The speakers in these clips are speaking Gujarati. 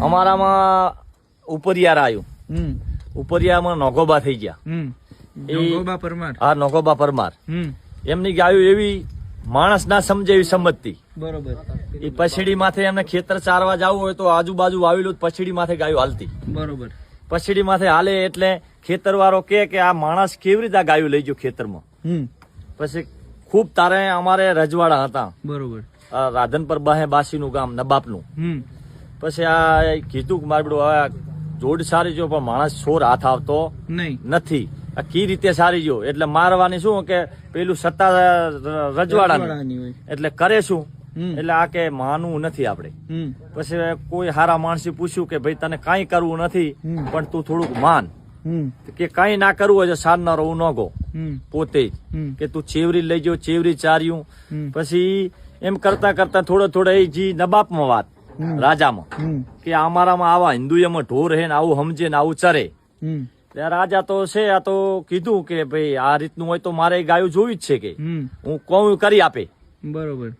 અમારામાં ઉપરિયાર આવ્યું. ઉપરિયામાં નોગોબા થઈ ગયા. નોગોબા પરમાર. હા, નોગોબા પરમાર. એમની ગાયો એવી માણસ ના સમજે એવી સમજતી. બરોબર. એ પછીડી માથે એમને ખેતર ચારવા જવું હોય તો આજુબાજુ વાવેલું પછીડી માથે ગાયો હાલતી. બરોબર. પછીડી માથે હાલે એટલે ખેતર વાળો કે આ માણસ કેવી રીતે આ ગાયો લઈ ગયો ખેતરમાં. પછી ખૂબ તારે અમારે રજવાડા હતા. બરોબર. રાધનપર બાસી નું ગામ નબાપનું. પછી આ કીધું કે મારે બધું હવે જોડ સારી જો પણ માણસ છોર હાથ આવતો નથી. આ કી રીતે સારી જો એટલે મારવાની શું કે પેલું સત્તા રજવાડાની એટલે કરે શું એટલે આ કે માનવું નથી આપણે. પછી કોઈ હારા માણસે પૂછ્યું કે ભાઈ તને કઈ કરવું નથી પણ તું થોડુંક માન કે કઈ ના કરવું હોય સાર ના રહું ન ગો પોતે જ કે તું ચેવરી લઈ જાવ. ચેવરી ચાર્યું. પછી એમ કરતા કરતા થોડો એ જી નબાબમાં વાત રાજામાં કે અમારામાં આવા હિન્દુ એમાં ઢોર હે ને આવું સમજે ને આવું ચરે. રાજા તો છે આ તો કીધું કે ભાઈ આ રીતનું હોય તો મારે ગાયું જોવી જ છે કે હું કહું કરી આપે. બરોબર.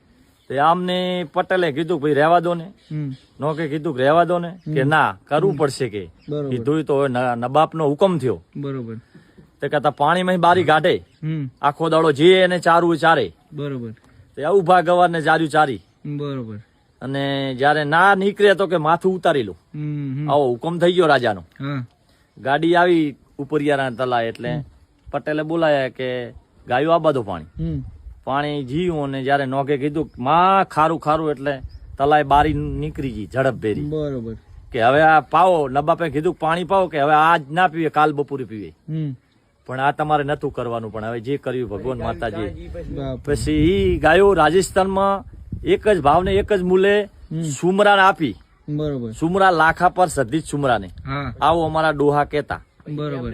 આમને પટેલે કીધું ભાઈ રહેવા દો ને. નો કે કીધું રહેવા દો ને કે ના કરવું પડશે કે કીધું તો નબાબ નો હુકમ થયો. બરોબર. તે કહેતા પાણીમાં બારી કાઢે આખો દાડો જે એને ચારવું ચારે. બરોબર. ઉભા ગવાર ને ચાર્યું ચારી. બરોબર. અને જયારે ના નીકળે તો કે માથું ઉતારી લો. આવો હુકમ થઈ ગયો રાજાનો. ગાડી આવી ઉપરિયારા તલા એટલે પટેલે બોલાયા કે ગાયો આ બધો પાણી જીવું અને જયારે નોકે કીધું માં ખારું ખારું એટલે તલાય બારી નીકળી ગઈ ઝડપ ભેરી. બરોબર. કે હવે આ પાવો. નબાપે કીધું પાણી પાવો કે હવે આજ ના પીવે કાલ બપોરે પીવે. પણ આ તમારે નતું કરવાનું પણ હવે જે કર્યું ભગવાન માતાજી. પછી ગાયો રાજસ્થાનમાં એક જ ભાવને એક જ મૂલે સુમરા આપી. બરોબર. સુમરા લાખા પર સધી સુમરા ને આવો અમારા ડોહા કેતા. બરોબર.